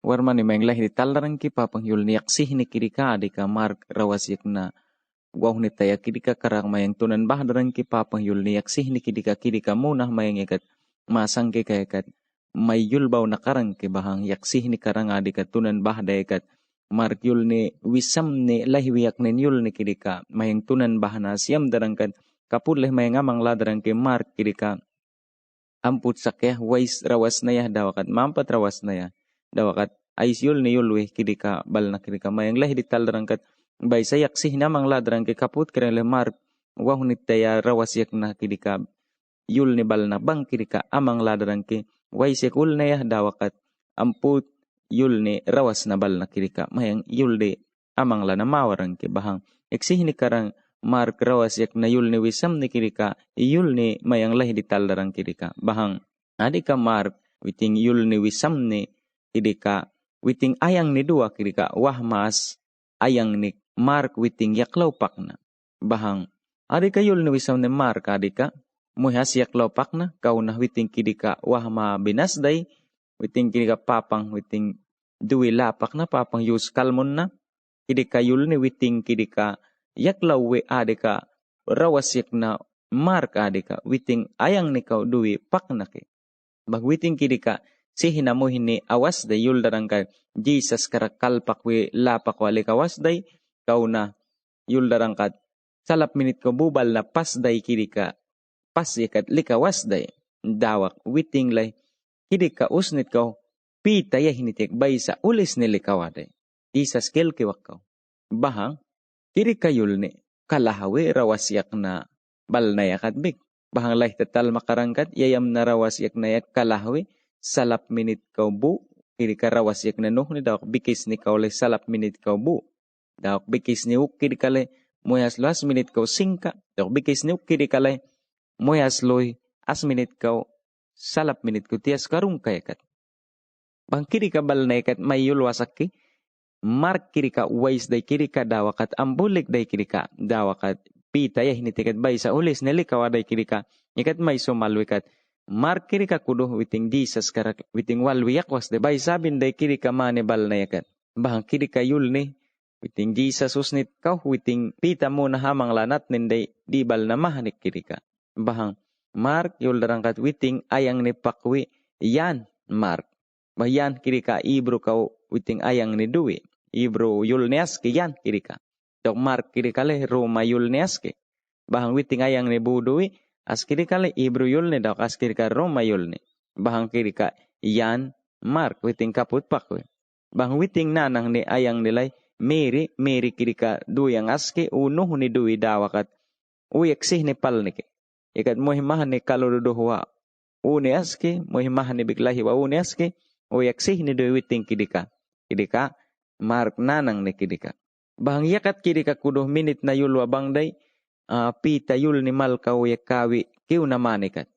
warman ni menglah di talaran ki papang yul ni yaksih ni kidika adika mark rawas yakna wah ni taya kidika karang mayang tunan bahdaran ki papang yul ni yaksih ni kidika munah mayang yakat masang ke kayakat may yul baw nakarang ki bahang yaksih ni karang adika tunan bahda yakat mark yul ni wisam ni lahwiyak ni yul ni kidika mayang tunan bahana siam darangkan kapuleh mayang amang ladarang ki mark kidika amput sakyah wais rawas na yah dawakat mampat rawas na yah dawakat ais yul ni yul weh kidika bal na kidika mayang leh dital darangkat bay sayak sih namang ladrang ke kaput keren le mark wah ni taya rawas yak na kidika yul ni bal na bang kidika amang ladrang ke wais yak ul na yah dawakat amput yul ni rawas na bal na kidika mayang yul de amang la na mawarang ke bahang eksih ni karang mark rawas yak na yul ni wisam ni kidika yul ni mayang leh dital darang kidika bahang adika mark witing yul ni wisam ni kidika witing ayang ni dua kidika wah mas ayang ni mark witing yaklaw pakna bahang adika yul ni wisam ni mark adika muhas yaklaw pakna kau na witing kidika wah ma binas day witing kidika papang witing duwi lapak na papang yus kalmon na kidika yul ni witing kidika yaklaw we adika rawas yak na mark adika witing ayang ni kau duwi pakna ke bag witing kidika sihina mo hini awas day yul darangka Jesus karakal pakwe lapak wale kawas day kau na yul darangkat salap minit ko bubal na pas day kidika pas yakat likawas day dawak witing lay kidika usnit kau pita ya hinitik bay sa ulis ni likawa day Jesus kel kiwak kau bahang kidika yul ni kalahawe rawas yak na bal na yakat big bahang lay tatal makarangkat yayam na rawas yak na yak kalahawe salap minit kau bu kidika rawas yak na nuh ni dawak bikis ni kau lay salap minit kau bu dawak bikis ni uk kidika lay moyas lo as minit kau singka dawak bikis ni uk kidika lay moyas loy as minit kau salap minit kau tias karung kayakat bang kidika bal na yakat may yul wasak ki mark kidika wais day kidika dawakat ambulik day kidika dawakat pita ya hinitikat bay sa ulis nelikawa day kidika ikat may sumalwikat mark kidika kudo witing Jesus karak witing walwiyak was de bay sabin day kidika mane bal na yakat bahang kidika yul ni witing Jesus usnit kau witing pita mo na hamang lanat ninday di bal na mahanik kidika bahang mark yul darangkat witing ayang ni pakwi yan mark bayan kidika ibro kau witing ayang ni duwi ibro yul neaske yan kidika dok mark kidika le Roma yul neaske bahang witing ayang ni budui as kidika le ibro yul ni dok as kidika Roma yul ni bahang kidika yan mark witing kaput pakwe bahang witing nanang ni ayang nilay Mary kidika duyang aske unuh ni duwi dawakat uyaksih ni palnike ikat muhimahan ni kaluduhuwa une aske muhimahan ni biglahi wa une aske uyaksih ni duwi witing kidika mark nanang ni kidika bahang yakat kidika kuduh minit na yul wabang day pita yul ni malkaw yakawi kiw na manikat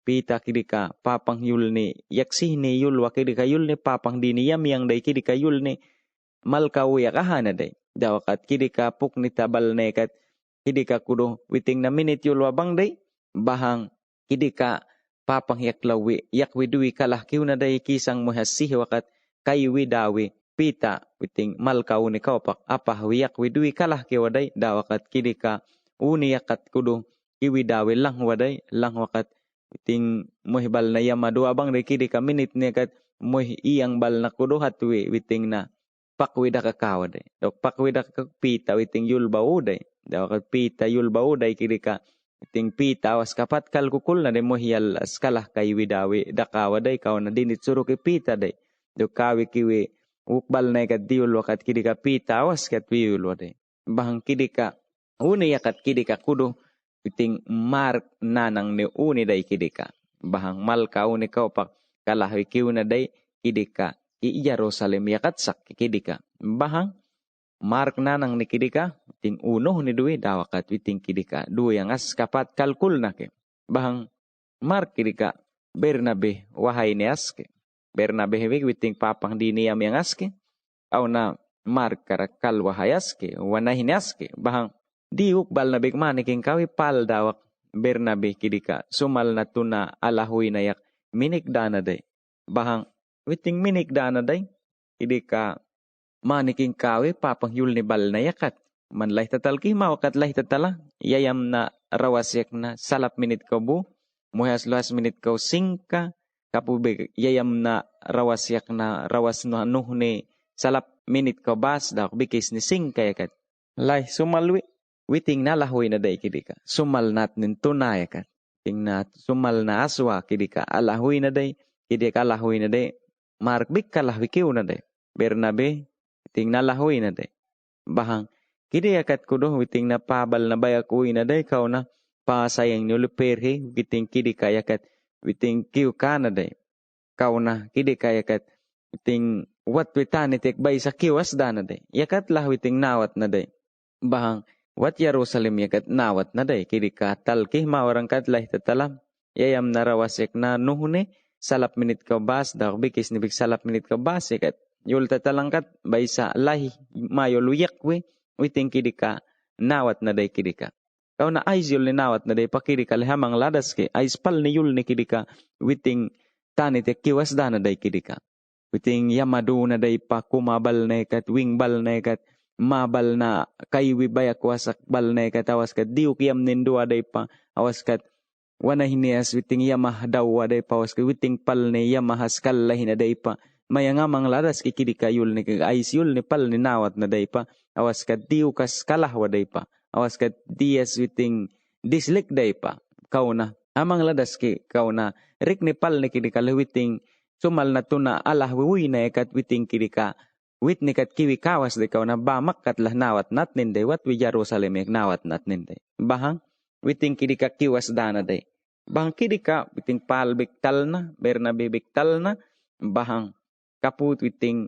pita kidika papang yul ni yaksih ni yul wa kidika yul ni papang dini yam yang day kidika yul ni malkaw yakahana day dawakat kidika puk ni tabal nekat kidika kuduh witing na minit yul wabang day bahang kidika papang yakwi duwi kalah kiw na day kisang muhasih wakat kaywi dawi pita witing malkaw ni kaupak apa wiyak widui kalah ke wadai dawakat kidika uni yakat kudu kiwi dawe lang wadai lang wakat witing muhibal na yama dua bang de kidika minit ni kat muh iyang bal na kudu hatwi witing na pakwida ka wadai dok pakwida ka pita witing yul bau dai dawakat pita yul bau dai kidika witing pita was kapat kal kukul na de muhyal skalah kay widawi dakawa dai kaw na dinit suro ke pita dai dok kawi kiwi ukbal na ikat diul wakat kidika pita awas kat wiul wade bahang kidika uni yakat kidika kudu witing mark nanang ni uni day kidika bahang malka uni kaupak kalah wikiw na day kidika i Jerusalem yakat sak kidika bahang mark nanang ni kidika witing uno ni duwi dawakat witing kidika duwi yang as kapat kalkul na ke bahang mark kidika Bernabe wahay ni aske Bernabe hewig witing papang diniyam yang aske au na mark karakal wahayaske wanahinaske bahang diuk bal na bigmani king kawi pal dawak Bernabe kidika sumal na tuna alahuy na yak minik dana day bahang witing minik dana day kidika maniking kawi papangyul ni bal na yakat. Manlay tatal ki mawakat lay tatala. Yayam na rawasyak na salap minit ko bu. Muhas luas minit ko singka. Kapubig yayam na rawasyak na rawas no ni salap minit ko bas dak bikis ni singka yakat. Lay sumalwi. Witing na lahoy na day kidika. Sumal nat nin tunay yakat. Ting na sumal na aswa kidika. Alahoy na day. Kidika alahoy na day. Markbik kalahwikiw na day. Bernabe. Ting na lahoy na day. Bahang. Kidi yakat kudo. Witing na pabal na bayak uwi na day. Kau na pasayang nuluperhe. Witing kidika yakat. Witing kiw ka na day. Kau na kidika yakat. Witing wat witanitik bay sa kiwas da na day. Yakat lah witing nawat na day. Bahang. Wat Jerusalem yakat nawat na day. Kidika talki mawarangkat lah tatalam. Yayam narawasik na nuhune. Salap minit ka bas. Dak bikis nibig salap minit ka bas yakat. Yul tatalangkat bay sa lahi mayoluyak we. Witing kidika nawat na day kidika. Kau na ais yul ni nawat na day pa kidika lihamang ladas ke. Ais pal ni yul ni kidika. Witing tanit kiwas da na day kidika. Witing yamadu na day pa kumabal na ikat. Wingbal na ikat. Mabal na kaywi bayak wasak bal na ikat. Awas kat diuk yam nindua day pa. Awas kat wana hinias witing yamah daw day pa. Awas kat witing pal ni yamah haskal lahin na day pa. Maya nga mang ladas kikidika yul ni ais yul ni pal ni nawat na day pa. Awas kat diuk kas kalah waday pa. Awas kat dias witing dislik day pa. Kau na amang ladas ki kau na rik ni pal ni kidika witing sumal na tuna alah wiwi na ikat witing kidika. Wit ni kat kiwi kawas de kau na bamak kat lah nawat nat ninde wat wi Jerusalem yak nawat nat ninde. Bahang witing kidika kiwas dana de. Bahang kidika witing pal biktal na Bernabe biktal na. Bahang kaput witing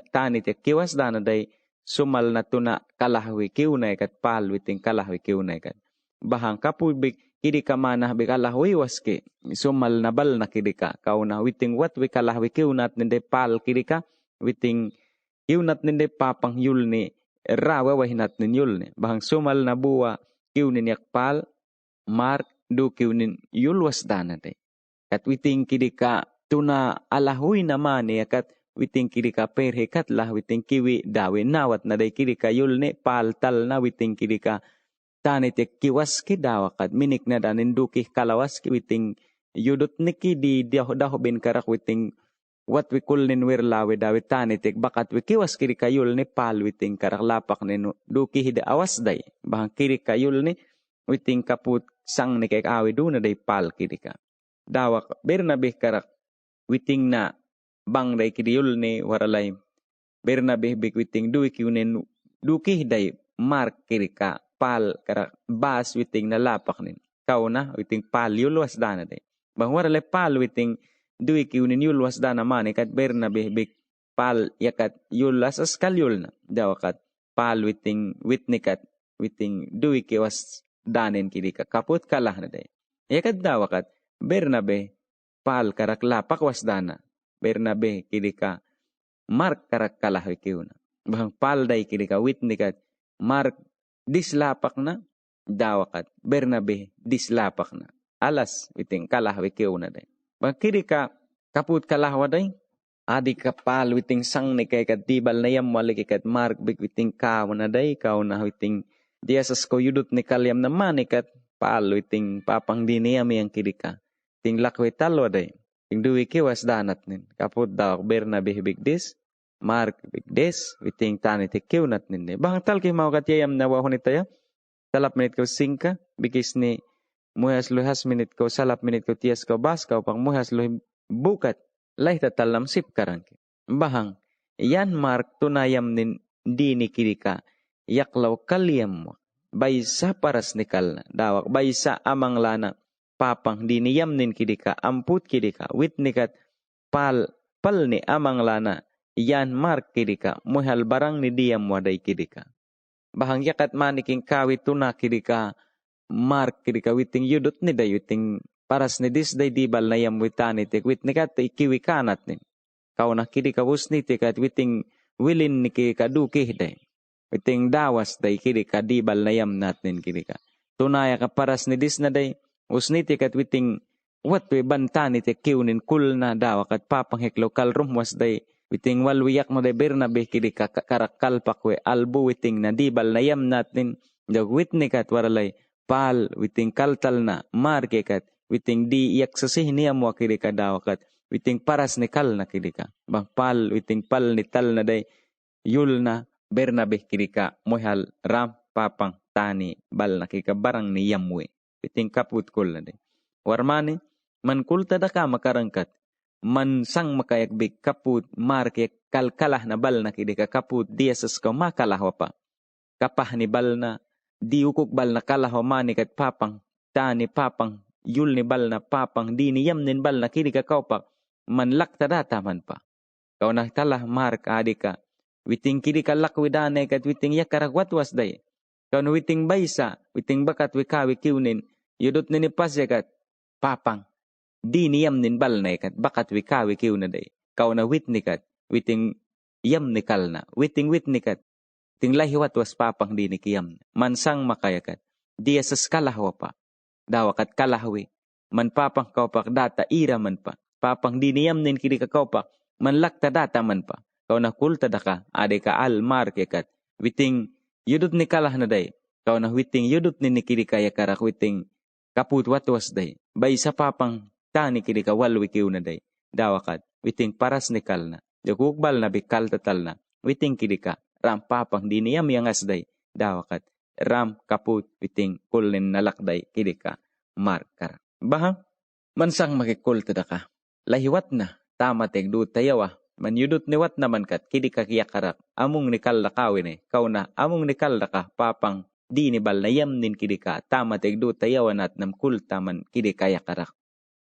tanit yak kiwas dana de. Sumal na tuna kalahwi kiw na ikat pal witing kalahwi kiw na ikat. Bahang kaput kidika manah bik kalahwi waske. Sumal na bal na kidika. Kau na witing wat wi kalahwi kiw nat ninde pal kidika. Witing kiw nat ninde papang yul ni rawa wahinat nin yul ni. Bahang sumal na buwa kiw nin yakpal mark du kiw nin yul wasdana de. Kat witing kidika tuna alahoy naman ni kat witing kidika perhekat lah witing kiwi dawe nawat na day kidika yul ni pal tal na witing kidika tanitik kiwas ki dawakat minik na danin dukih kalawas ki witing yudot niki di daho bin karak witing wat wikul nin wirlawe dawe tanitik bakat wikiwas kiri kayul ni pal witing karak lapak nin duki hida awas day. Bahang kiri kayul ni witing kaput sang ni kek awi do na day pal kiri ka. Dawak Bernabe karak witing na bang day kiri yul ni waralay. Bernabe bik witing duwi kiunin duki hiday mark kiri ka pal karak bas witing na lapak nin. Kau na witing pal yul was dana day. Bahang waralay pal witing duwi kiunin yulwas da naman ikat Bernabe bik pal yakat yulas askal yul na dawakat pal witing witnikat witing duwi kiwas danin kidika kaput kalah na day. Yakat dawakat Bernabe pal karak lapak was dana. Bernabe kidika mark karak kalah wikiw na. Bahang pal day kidika witnikat mark dislapak na dawakat Bernabe dislapak na. Alas witing kalah wikiw na day. Bakiri ka kaput kalahwa day. Adi kapal witing sang ni kay katibal na yam wali kat mark big witing kaw na day. Kaw na witing diasas ko yudot ni kalyam naman ikat pal witing papang diniyam yang kirika. Ting lakwe talwa day. Ting duwi kiwas danat nin. Kaput daw Bernabe big dis. Mark big dis. Witing tanit ikiw nat nin. Bahang talki mau katyayam na wahon itaya. Salap minit ko singka. Bigis ni muhas luhas minit ko salap minit ko tias ko bas ko pang muhas luh bukat lay tatalam sip karang. Bahang yan mark tunayam nin dini kirika yaklaw kalyam mo baysa paras nikal na dawak baysa amang lana papang diniyam nin kirika amput kirika wit nikat pal ni amang lana yan mark kirika muhal barang ni diyam waday kirika. Bahang yakat maniking kawit tuna kirika mark kidika witing yudot ni day witing paras ni dis day dibal na yam witani tik wit ni kat ikiwi kanat nin. Kau na kidika wus ni tikat witing wilin ni kidika dukih day. Witing dawas day kidika dibal na yam nat nin kidika. Tunaya ka paras ni dis na day wus ni tikat witing wat we bantani tik kiw nin kul na dawakat papang hek lokal rumwas day Witing walwiyak no de Bernabe kidika karakal pakwe albu witing na dibal na yam natin dagwit nikat waralay pal witing kaltal na markekat witing di iyak sasih niya mo kidika dawakat witing paras ni kal na kidika bang pal witing pal ni tal na day yul na Bernabe kidika mohal ram papang tani bal na kika barang ni yamwe witing kaput kul na day warmani man kulta da ka makarangkat man sang makayakbig kaput marke kalkalah na bal na kidika kaput dia saskaw makalah pa kapah ni bal na di ukuk bal na kalah manikat papang tani papang yul ni bal na papang di ni yam nin bal na kidika kaupak man lakta data man pa kau na talah mark adika witing kidika lakwidane kat witing yakaragwat was day kau na witing baysa witing bakat wikawi kiunin yudot ni pasyakat papang di ni yam nin bal na ikat bakat wikawi kiw na day kau na wit nikat witing yam nikal na witing wit nikat ting lahiwat was papang di ni kiyam mansang makayakat dia saskalahwa pa dawakat kalahwi man papang kaupak data ira man pa papang di ni yam nin kidika kaupak man lakta data man pa kau na kulta daka ade ka al markekat witing yudut ni kalah na day kau na witing yudut ni kidika yakarak witing kaput watwas day bay sa papang tani kidika walwi kiw na day dawakat witing paras ni kal na yakukbal na bikal tatal na witing kidika ram papang di niyam yang asday dawakat ram kaput witing kulin nalakday kidika markar bahang mansang makikul tadaka lahiwat na tama tegdu tayawa man yudut ni wat naman kat kidika kiyakarak among ni kal lakawin kau na among ni kal laka papang di ni bal na yam nin kidika tama tegdu tayawan at namkul taman kidika yakarak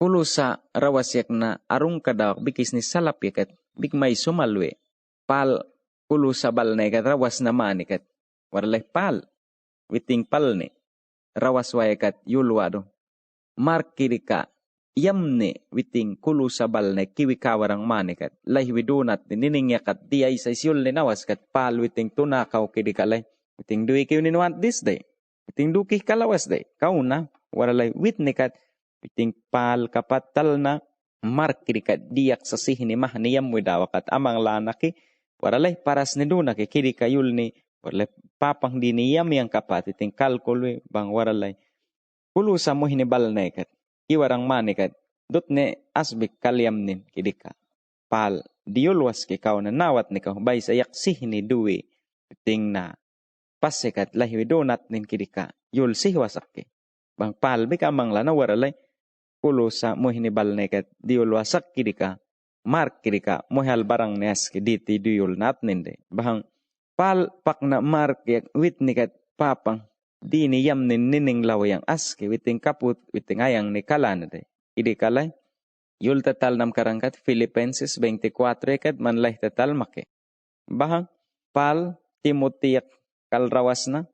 kulo sa rawasyak na arong kadawak bikis ni salap yakat bigmay sumalwe pal kulo sa bal na ikat rawas naman ikat warlay pal witing pal ni rawas wayakat yulwado mark kidika yam ni witing kulo sa bal na kiwi kawarang manikat lahwidunat ni nining yakat di ay sa isyul ni nawas kat pal witing tunakaw kidika lay witing duwi kiw ni want this day witing duki kalawas day kau na warlay wit nikat witing pal kapatal na mark kidika diyak sa sihini mah niyam widawakat amang lanaki waralay paras ni duna kidika yul ni waralay papang di niyam yang kapat witing kalkul bang waralay kulo sa mo hinibal na ikat iwarang manikat dut ni asbik kalyam nin kidika pal diulwas ki kau na nawat ni kau bay sa yaksih ni duwi witing na pasikat lahwidunat nin kidika yul sihwasak ki bang pal bika amang lana waralay kulo sa mo hinibal na ikat diulwasak kidika mark kidika mohal barang nes ki diti duyul nat ninde bahang pal pak na mark yak wit nikat papang di ni yam nin nining lawayang aski witing kaput witing ayang ni kalan de idi kalay yul tatal nam karangkat Filipenses 24 ikat manlay tatal make bahang pal Timotiyak kalrawas na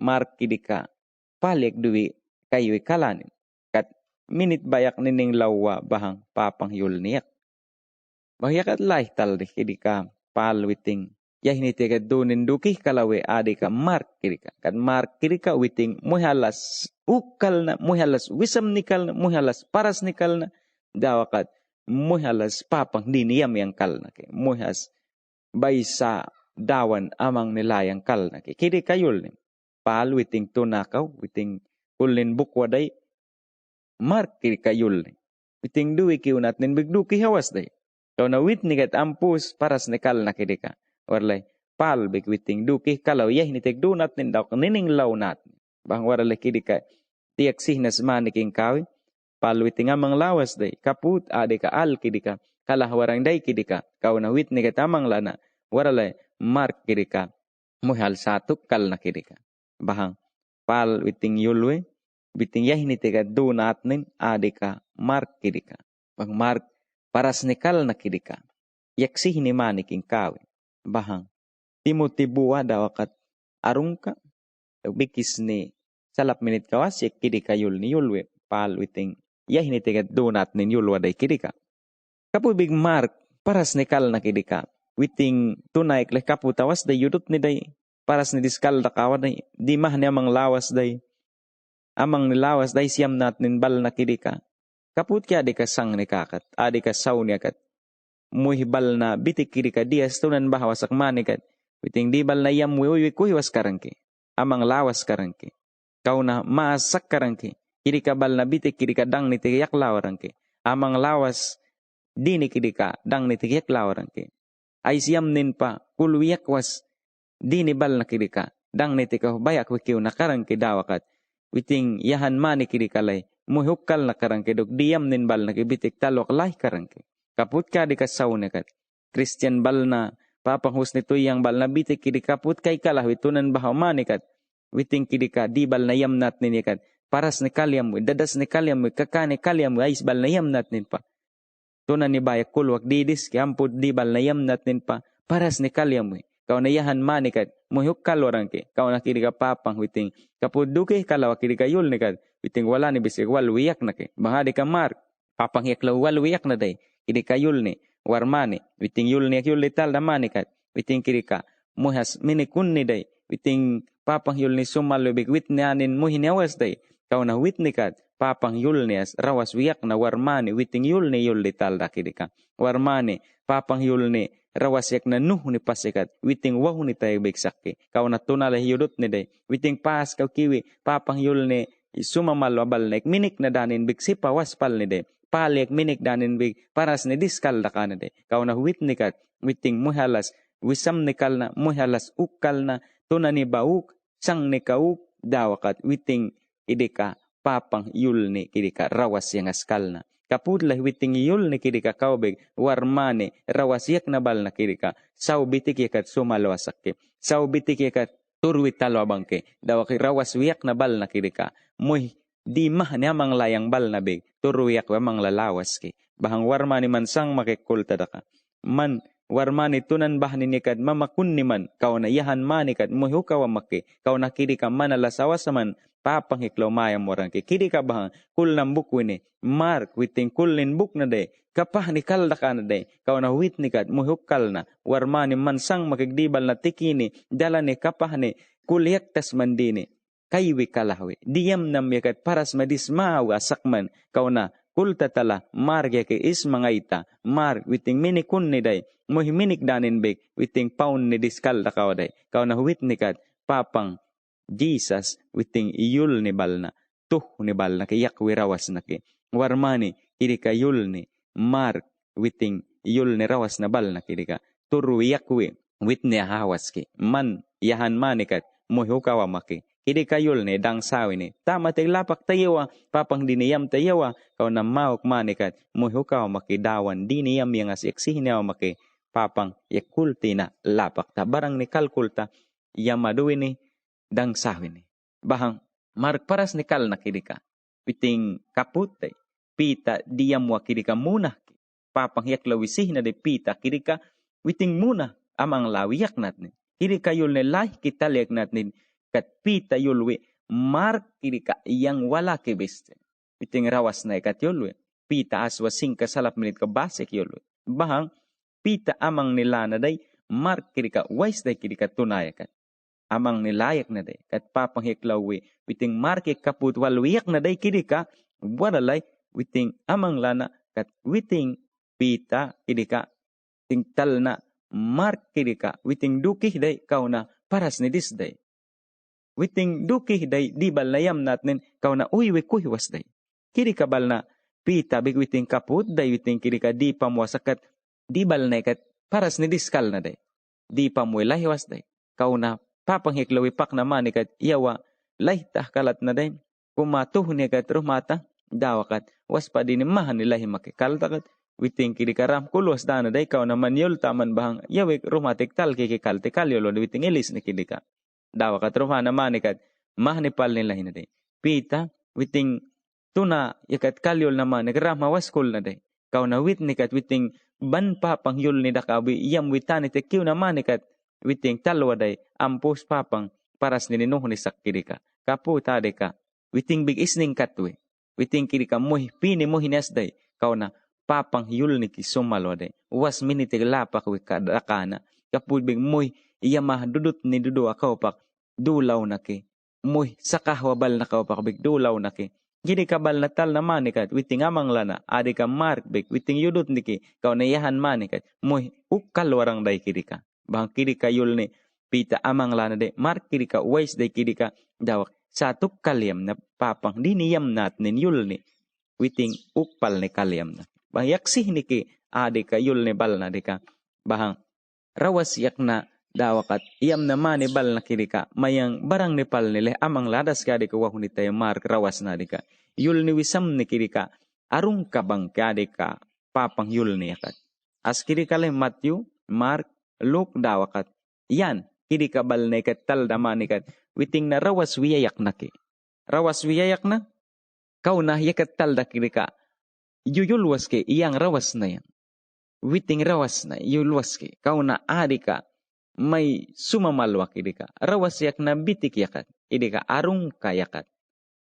mark kidika palik duwi kayo kalanin minit bayak nining lawa bahang papang yul niyak. Bahyakat lay tal di kidika pal witing yahiniti ka dunin duki kalawe adi ka mark kidika. Kan mark kidika witing muhalas ukal na muhalas wisam nikal na muhalas paras nikal na dawakat muhalas papang diniyam yang kal na ke muhas baysa dawan amang nilayang kal na ke kidika yul ni pal witing tunakaw witing kulin bukwaday mark kidika yul ni witing duwi kiunat nin bigduki hawas day kau na wit ni kat ampus paras nikal na kidika warlay pal big witing duki kalau yah ni tek dunat nin daw nining lawnat bang warlay kidika tiyak sihnas maniking kawi pal witing amang lawas day kaput ade ka al kidika kalah warang day kidika kau na wit ni kat amang lana warlay mark kidika muhal satuk kal na kidika bahang pal witing yulwe biting yah ni tek dunat nin ade ka mark kidika bang mark paras nikal na kidika yaksih ni maniking kawi bahang Timothy buwa dawakat arungka bikis ni salap minit kawas yak kidika yul ni yulwe pal witing yah ni tegat donat nin yulwa day kidika kapu big mark paras nikal na kidika witing tunay kleh kapu tawas day yudut ni day paras ni diskal da kawa day di mah ni amang lawas day amang nilawas day siyam nat nin bal na kidika kaput kya adi ka sang ni kakat adi ka saw ni akat muhi bal na bitik kiri ka dias tunan bahawas akmanikat. Witing di bal na yam wiwi kuhiwas karangke. Amang lawas karangke. Kau na maasak karangke. Kiri ka bal na bitik kiri ka dang ni tiyak lawarangke. Amang lawas dini kiri ka dang ni tiyak lawarangke. Ay siyam nin pa kulwiyak was dini bal na kiri ka. Dang ni tikaw bayak wikiw na karangke dawakat. Witing yahan mani kiri kalay. Muhukal na karangke dok diyam nin bal na kibitik talok lay karangke. Kaput ka di kasaw na kat. Christian bal na papanghus nito yang bal na bitik kiri kaput kay kalah witunan bahaw mani kat. Witing kiri ka di bal na yam nat nin kat. Paras ni kalyam mo, dadas ni kalyam mo, kakani kalyam mo, ais bal na yam nat nin pa. Tunan ni bayak kulwak didis, kiamput di bal na yam nat nin pa. Paras ni kalyam mo. Kau na yahan mani kat. Muhukal orang ke. Kau na kiri ka papang witing. Kaput duke kalawa kiri ka yul ni kat. Witing wala ni bisik wal wiyak na ke. Bahadi ka mark. Papang yaklaw wal wiyak na day. Kiri ka yul ni. Warmani. Witing yul ni yul lital na mani kat. Witing kiri ka. Muhas minikun ni day. Witing papang yul ni sumal lubig wit ni anin muhinawas day. Kau na wit ni kat. Papang yul ni as rawas wiyak na warmani. Witing yul ni yul lital da kiri ka. Warmani. Papang yul ni rawas yak na nuh ni pasikat. Witing wahu ni tayo bigsaki. Kau na tunala hiyudot ni day. Witing pas kau kiwi. Papang yul ni sumamal wabal na minik na danin bigsipa waspal ni day. Palik minik danin big paras ni diskal da ka na day. Kau na wit ni kat. Witing muhalas. Wisam ni kal na muhalas ukal na. Tuna ni bauk. Sang ni kauk. Dawakat. Witing idika. Papang yul ni kidika rawas yang askal na. Kapudlah witing yul ni kidika kaubig. Warmane rawas yak na bal na kidika. Saw bitik yakat sumalwasak ke. Saw bitik yakat turwit talwabang ke. Dawaki rawas wiyak na bal na kidika. Muh di mah ni amang layang bal na big. Turwiyak wamang lalawas ke. Bahang warmane man sang makikul tadaka. Man warmane tunan bahni nikad mamakun ni man. Kau na yahan manikad muhukawa make. Kau na kidika manalasawas man. Papang hiklaw mayang morang ke. Kidi ka bahang kul ng buku ini. Mark witing kul nin buk na day. Kapah ni kalda ka na day. Kau na wit ni kat muhukal na. Warmani mansang makigdibal na tikini. Dala ni kapah ni kulyak tas mandini. Kaywi kalahwi. Diyam nam yakat paras madismawa sakman. Kau na kul tatala. Mark yake is mga ita. Mark witing minikun ni day. Muhiminik danin big. Witing paun ni diskal da ka day. Kau na wit ni kat papang Jesus witing iyul ni balna tuh ni balna kayak wirawas na ke warmani kiri ka yul ni mark witing iyul ni rawas na balna kiri ka turu yakwe wit ni hawas ke man yahan manikat muhukawa make kiri ka yul ni dang sawi ni tama tiglapak tayawa papang diniyam tayawa kau na mauk manikat muhukawa make dawan diniyam yang asiksihin niya make papang yakulti na lapak ta barang ni kalkulta yamaduwi ni dang sawi ni. Bahang mark paras ni kal na kidika. Piting kapute. Pita diyam wa kidika muna. Papang yak lawisih na de pita kidika. Witing muna amang lawiyak natin. Kidika yul ni lah kita liyak natin. Kat pita yulwi. Mark kidika yang wala kibiste. Witing rawas na ikat yulwi. Pita aswa singka salap minit ka basik yulwi. Bahang pita amang nila na day. Mark kidika wais day kidika tunayakat. Amang nilayak na day. Kat papang hiklawi. Witing marke kaput walwiyak na day kidika. Wadalay. Witing amang lana. Kat witing pita kidika. Tingtal na mark kidika. Witing dukih day. Kau na paras ni dis day. Witing dukih day. Di bal na yam natin. Kau na uywi kuhiwas day. Kidika bal na pita. Big witing kaput day. Witing kidika di pamuasakat. Di bal na ikat. Paras ni diskal na day. Di pamuilahiwas day. Kau na papang hiklawi pak naman ikat iyawa laytah kalat na din. Kumatuh ni kat rumata dawakat waspa din mahan nilahi makikaltakat witing kidikaram kulwas dana day kau naman yul taman bahang yawik rumatik tal kikikalte kalyolo witing ilis ni kidika. Dawakat rumah naman ikat mahanipal nilahi na day. Pita witing tuna ikat kalyol naman ikaram hawaskul na day. Kau na wit nikat witing ban papang yul ni dakawi iyam witani tekiw naman ikat witing talwa day ampus papang paras ninuh ni sakirika. Kapu tade ka. Witing big isning katwe. Witing kirika muh pini muh hinas day. Kau na papang yul ni kisumalo day. Was minitig lapak wika dakana. Kapu big muh iya mah dudut ni dudu akaw pak. Dulaw na ki. Muh sakahwabal na kaw pak big dulaw na ki. Jadi kabal natal na manikat, witing amang lana, adi ka mark bek, witing yudut niki, kau na yahan manikat, moy ukal warang day kirika. Bang kirika yul ni, pita amang lana de, mark kirika, wais day kirika, dawak, satu kalyam na papang, diniyam nat nin yul ni, witing ukpal ni kalyam na. Bang yaksih niki, adi ka yul ni bal na dika, bahang, rawas yak na, dawakat iyam na mani bal na kirika mayang barang ni pal nile amang ladas ka dika wahuni tayo mark rawas na dika yul ni wisam ni kirika arung kabang ka dika papang yul ni yakat as kirika le Matthew Mark Luke dawakat yan kirika bal na ikat tal damani kat witing na rawas wiyayak na ki rawas wiyayak na kau na yakat tal da kirika yuyulwas ke iyang rawas na yan witing rawas na yulwas ke kau na adika may sumamalwak idika. Rawas yak na bitik yakat. Idika arung kayakat.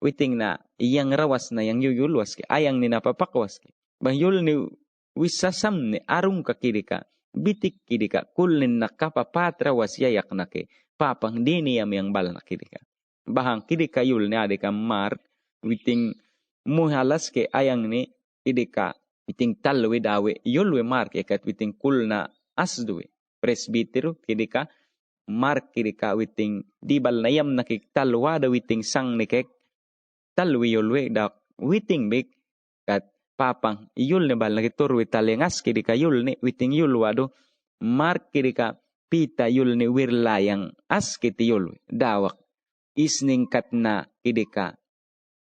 Witing na iyang rawas na yang yuyulwas ki. Ayang ni napapakwas ki. Bang yul ni wisasam ni arung ka kidika. Bitik kidika. Kulin na kapapat rawas yayak na ki. Papang dini yang bal na kidika. Bahang kidika yul ni adika mark. Witing muhalas ke ayang ni idika. Witing talwe dawe. Yulwe mark yakat witing kul na asduwe. Presbiteru kidika mark kidika witing dibal na yam nakiktalwa da witing sang nikek talwi yulwe da witing big kat papang yul ne bal nakitur witalengas kidika yul ne witing yulwa do mark kidika pita yul ne wirlayang as kiti yulwe dawak isning katna kidika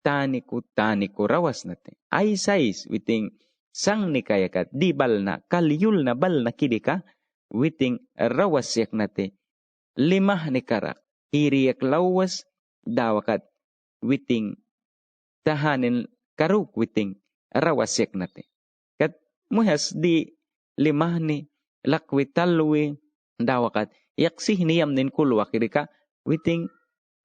taniku rawas nate ay sais witing sang nikayakat dibal na kalyul na bal na kidika witing rawas yak nate limah ni karak iriyak lawas dawakat witing tahanin karuk witing rawas yak nate kat muhas di limah ni lakwi talwi dawakat yaksih niyam nin kulwa kirika witing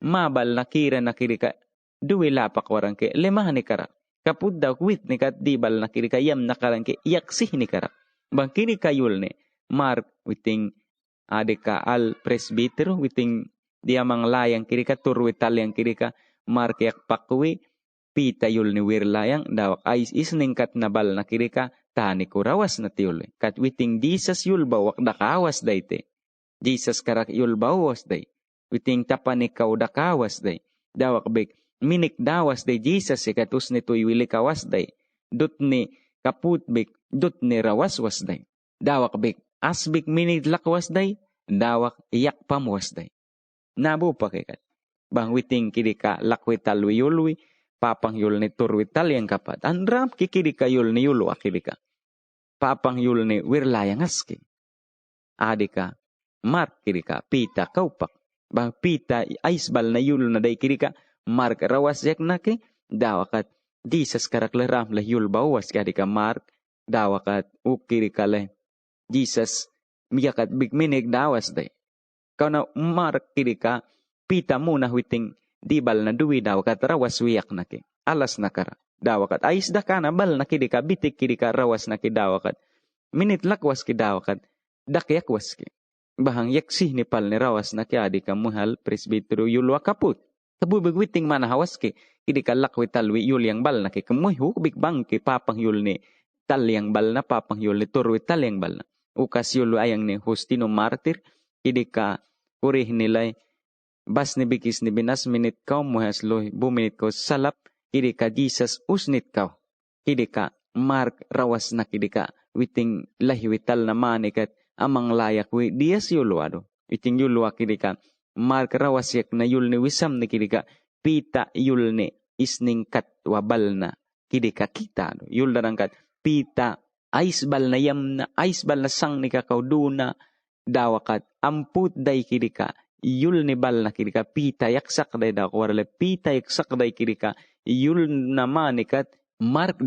mabal na kirika duwi lapak warang ke limah ni karak kapud daw wit ni kat dibal na kirika yam na karang ke yaksih ni karak bang kirika yul ni Mark witing adeka al presbiter witing dia manglayang kirika turwital yang kirika Mark yak pakwi pita yul ni wirlayang dawak ais isningkat nabal na kirika tani kurawas na tiul kat witing Jesus yul bawak dakawas dayte Jesus karak yul bawas day witing tapanikaw dakawas day dawak bek minik dawas day Jesus ikatus ni tuy wili kawas day dut ni kaput bek dut ni rawas was day dawak bek asbik minid lakwas day, dawak iyak pamwas day. Nabu pakikat. Bang witing kidika lakwital wiyulwi, papang yul ni turwital yang kapat. Andram kikidika yul ni yulu akidika. Papang yul ni wirlayang aski. Adika, mark kidika, pita kaupak. Bang pita aisbal na yul na day kidika, mark rawas yak naki, dawakat Jesus karak leram lah yul bawas kadika mark, dawakat ukidika leh. Jesus miyakat big minig dawas day. Kau na mark kidika pita muna witing dibal na duwi dawakat rawas wiyak naki. Alas nakara. Dawakat ais da kana bal na kidika bitik kidika rawas naki dawakat. Minit lakwas ki dawakat dakyak waski. Bahang yaksih ni pal ni rawas naki adika muhal presbiteru yulwa kaput. Tabubig witing mana hawas ki kidika lakwi talwi yul yang bal naki. Kemuhu big bang ki papang yul ni tal yang bal na papang yul ni turwi tal yang bal na. Ukas yulu ayang ni Justino Martir, kidika kurih nilay, bas ni bikis ni binas minit kau muhas loy, buminit kau salap, kidika Jesus usnit kau, kidika Mark rawas na kidika, witing lahi wital na manikat, amang layak wi, dias yulu ado, witing yulu kidika, Mark rawas yak na yul ni wisam ni kidika, pita yul ni isningkat wabal na, kidika kita, yul darangkat, pita, aisbal na yam na aisbal na sang ni kakau duna dawakat amput day kidika yul ni bal na kidika pita yaksak day da warale pita yaksak day kidika yul na manikat mark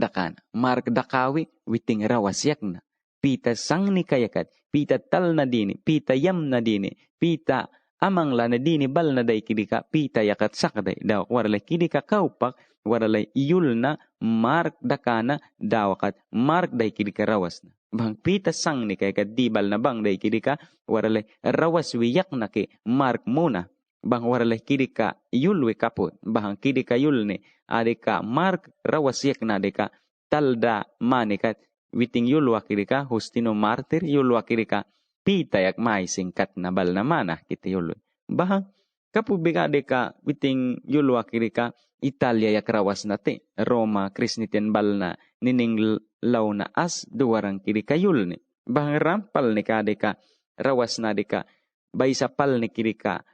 dakawi witing rawas yak na pita sang ni kayakat pita tal na dini pita yam na dini pita amang la na dini bal na day kidika pita yakat sak day da warale kidika kaupak waralay iyul na mark dakana dawakat mark day kidika rawas na. Bang pita sang ni kay kadibal na bang day kidika waralay rawas wiyak na ki mark muna. bang waralay kidika yulwe kaput bahang kidika yulne adika Mark rawasiek na adika talda manikat witing yulwa kidika Justino martir yulwa kidika pita yak mai singkat na bal na mana kita yulwe bahang kapubika adika witing yulwa kidika Italia yak rawas nate Roma Krisniten bal na nining law na as duwarang kidika yulne bahang rampal ni kadika rawas na adika baysa pal ni kidika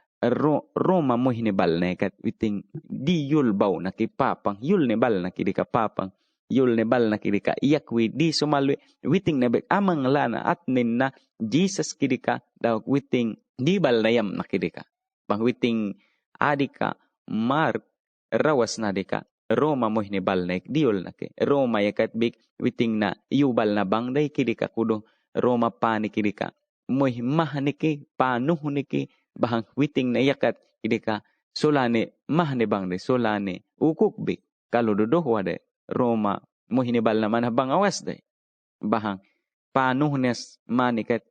Roma mo hinibal na kat witing di yul baw na kipapang yul ni bal na kidika papang yul ni bal na kidika iyakwi di sumalwi witing na bek amang lana at nin na Jesus kidika daw witing di bal na yam na kidika bang witing adika Mark rawas na dika Roma mo hinibal na di yul na ke Roma yakat big witing na yubal na bang day kidika kudo Roma pa ni kidika mo himah niki panuh niki bahang witing na yakat kidika solane mahne bang de solane ukuk bik kalau dodoh wade Roma mo hinibal na manah bang awas de bahang panuh nes manikat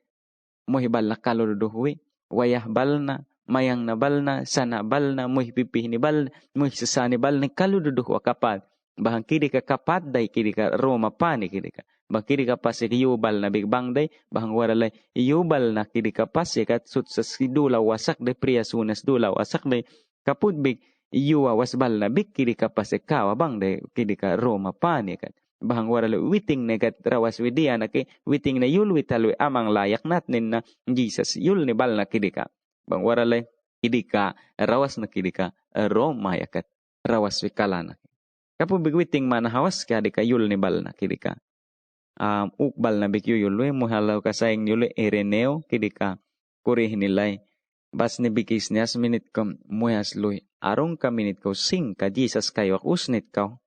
mo hibal na kalau dodoh wi wayah balna mayang na balna sana balna mo hipipih ni bal mo sasani bal ni kalau dodoh wakapat bahang kidika kapat day kidika Roma pani kidika bang kidika pasik yubal na big bang day bahang waralay yubal na kidika pasik at sut sa sidula wasak day priya sunas dula wasak day kaput big yuwa wasbal na big kidika pasik kawa bang day kidika Roma pani kat bahang waralay witing negat rawas widia na ke witing na yul witalwe amang layak natin na Jesus yul ni bal na kidika bang waralay kidika rawas na kidika Roma yakat rawas wikalana kapu big witing mana hawas ka dika yul ni bal na kidika ukbal na bikyo yulwe muhalaw kasayang yulwe Ireneo kidika kurih nilay bas ni bikis nias minit kam muhas loy arong ka minit ko sing ka Jesus kayo usnit ka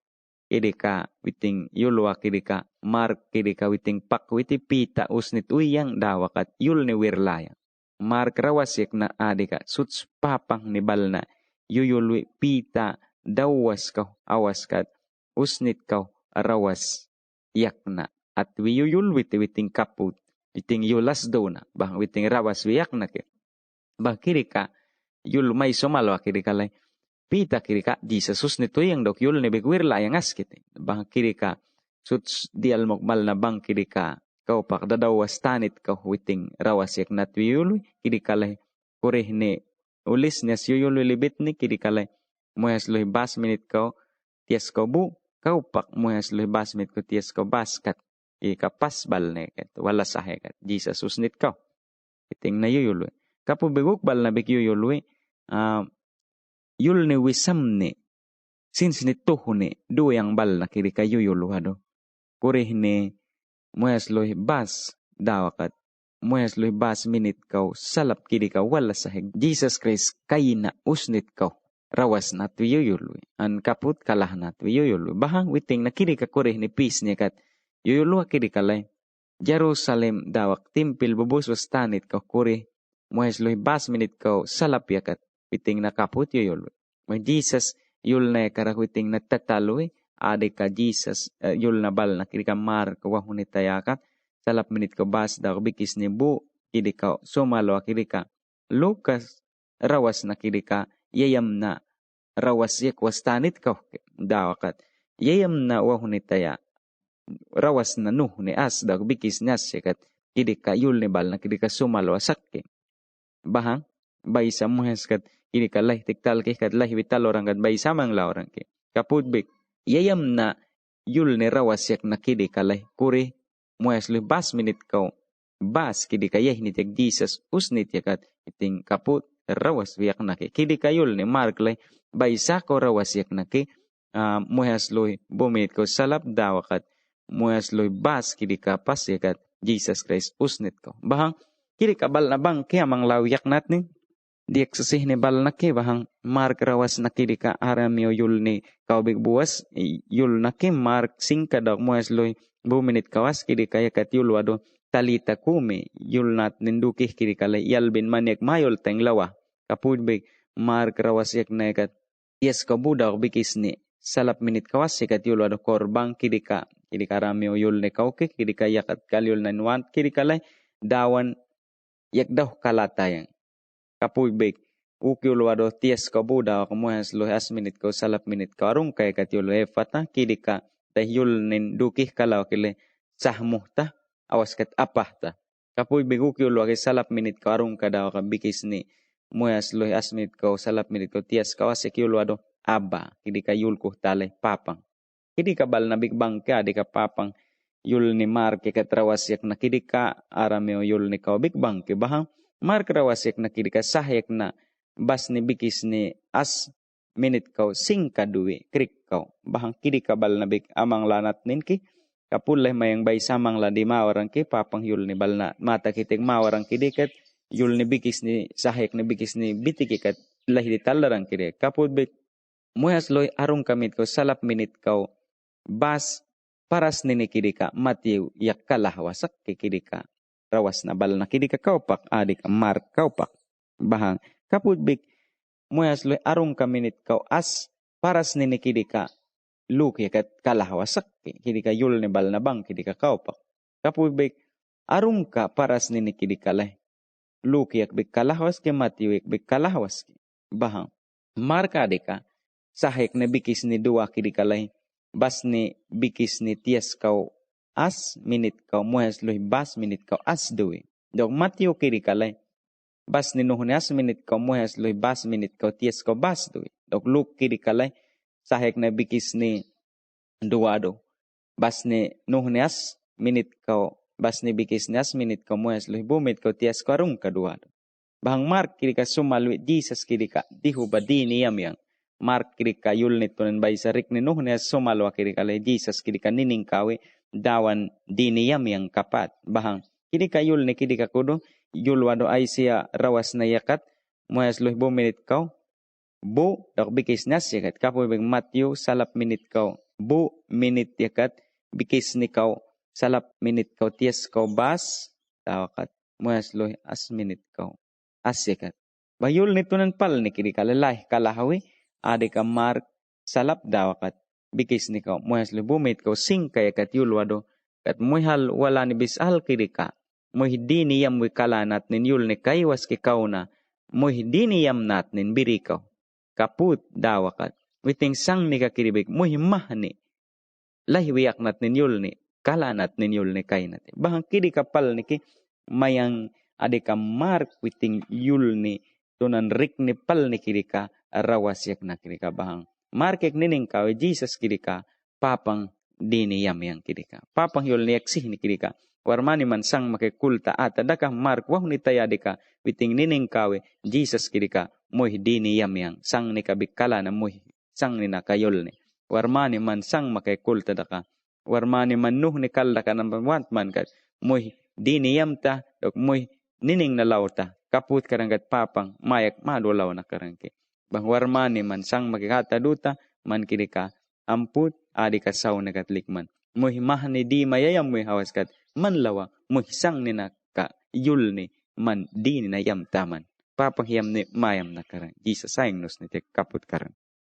kidika witing yulwa kidika Mark kidika witing pak witi pita usnit uyang dawakat yul ni wirlaya Mark rawasik na adika suts papang ni bal na yuyulwi pita dawas ka awas kat usnit ka rawas yakna at wiyuyul witing kaput witing yulas do na bang witing rawas wiyak na ke bang kirika yul may sumalwa kirika lay pita kirika Jesus nito yang dok yul ni bigwir la yang askit bang kirika suts dial mokmal na bang kirika kau pak dadawas tanit kau witing rawas yak nat wiyul kirika lay kurih ni ulis nias yuyul libit ni kirika lay moyas loy bas minit kau tias kau bu kau pak moyas loy bas minit kau tias kau baskat ikapas bal ne ket wala sahe ket Jesus usnit kau iting na yuyulwe kapu beguk bal na bik yuyulwe yul ne wisam ne sins ni tuhune do yang bal na kiri ka yuyulu hado kurih ne moyas loy bas dawakat moyas loy bas minit kau salap kiri ka wala sahe Jesus Christ kayina usnit kau rawas na tu yuyulwe an kaput kalah na tu yuyulwe bahang witing na kiri ka kurih ni peace ne kat yuyulwa kiri kalay Jerusalem dawak timpil bubus was tanit kau kuri muhes loy bas minit kau salap yakat witing na kaput yuyulwe may Jesus yul na karak witing na tataloy ade ka Jesus yul na bal na kiri ka mar kawahunit tayakat salap minit kau bas daw bikis ni bu kiri ka sumalo kiri ka Lucas rawas na kiri ka yayam na rawas yak was tanit kau dawakat yayam na wahunit tayak rawas na nuh ni as dag bikis nias yakat kidika yul ni bal na kidika sumalwa sakke bahang baysa muhes kat kidika lah tiktal ke kat lah vital orang kat baysa mang la orang ke kaput bik yayam na yul ni rawas yak na kidika lah kuri muhes lu bas minit kau bas kidika yeh ni tek Jesus usnit yakat iting kaput rawas yak na ke kidika yul ni mark lah baysa ko rawas yak na ke muhes lu bumit ko salap dawakat muas loy bas kidika pas yakat Jesus Christ usnit ko bahang kidika bal na bang kaya mang lawiyak nat ni diak sasih ni bal na ke bahang mark rawas na kidika aramyo yul ni kaubik buwas yul na ke mark singka dok muas loy buminit kawas kidika yakat yul wado talita kume yul nat nindukih kidika lay yalbin manyak mayol teng lawa kapud big mark rawas yak na yakat yes kabudak bikis ni salap minit kawas yakat yul wado korbang kidika ramyo yul ne kauke kidika yakat kalyul na nuan kidika lay dawan yak daw kalatayang kapuy bek ukyul wado tias ka buda ka muhas lo as minit ko salap minit ka arung kay kat yul efata kidika tahyul nin dukih kalau kile sahmuh ta awas kat apah ta kapuy bigukyul wage salap minit ka arung ka daw ka bikis ni muhas lo as minit ko salap minit ko tias ka awas kyul wado aba kidika yul ko tale papang kidika bal na bigbang ka di ka papang yul ni mar ke katrawas yak na kidika arameo yul ni ka bigbang ke bahang mar krawas yak na kidika sahyak na bas ni bikis ni as minit kau sing kadui krik kau bahang kidi kabal na bik amang lanat nin ki kapuleh mayang bay samang la di mawarang ki papang yul ni balna mata kiting mawarang kidi kat yul ni bikis ni sahek ni bikis ni bitiki kat lahi di talarang kidi kaput bik muhas loy arung kamit ko salap minit kau bas paras nini kidi ka matiu yak kalah wasak ki kidi ka rawas na bal na kidi ka kaupak adik mar kaupak bahang kaput bik muas loy arung ka minit kau as paras nini kidi ka luk ya kat kalah wasak kidi ka yul ni bal na bang kidi ka kaupak kaput bik arung ka paras nini kidi ka leh luk yak bik kalah was ke mati yak bik kalah was bahang mar ka deka sahek ne bikis ni dua kidi ka leh bas ni bikis ni tias kau as minit kau muas loy bas minit kau as dui dok mati kidi ka leh bas ni nuhun as minit kau muhas loy bas minit kau tias kau bas dui dok luk kidi kalay sahek na bikis ni duado bas ni nuhun as minit kau bas ni bikis ni as minit kau muhas loy bumit kau tias kau arung ka duado bahang mark kidi ka sumalwi Jesus kidi ka dihu ba di niyam yang mark kidi ka yul nit tunan bay sarik ni nuhun as sumalwa kidi kalay Jesus kidi ka nining kawi dawan di niyam yang kapat bahang kidi ka yul ni kidi ka kudo yul wado ay siya rawas na yakat muhas loy bu minit kau bu dok bikis nas yakat kapo big Matthew salap minit kau bu minit yakat bikis ni kau salap minit kau tias kau bas tawakat muhas loy as minit kau as yakat bayul nitunan pal ni kidi kalalay kalahawi ade ka mark salap dawakat bikis ni kau muhas loy bu minit kau sing kayakat yul wado kat muhal wala ni bisal kidi ka muhdini yam wikala nat nin yul ni kaiwas ki kauna muhdini yam nat nin birikaw kaput dawakat witing sang ni kakiribik muhimah ni lahi wiyak nat nin yul ni kala nat nin yul ni kai nat bahang kidi kapal ni ki mayang adika mark witing yul ni tunan rik ni pal ni kidi ka rawas yak na kidi ka bahang markek nining kawe Jesus kidi ka papang dini yam yang kidi ka papang yul ni yaksih ni kidi ka warmani man sang make kulta ata dakah mark wah ni tayadika witing nining kawe Jesus kidika moh dini yam yang sang ni kabikala na moh sang ni nakayol ni warmani man sang make kulta daka warmani man nuh ni kalda ka number 1 man kat moh dini yam ta dok moh nining na lauta kaput karangkat papang mayak madulaw na karangke bang warmani man sang make kata duta man kidika amput adika saw na katlikman moh mahni di mayayam moh hawas kat man lawa muhisang ni na ka yul ni man di ni na yam taman papang yam ni mayam na karang Jesus sayang nos ni te kaput karang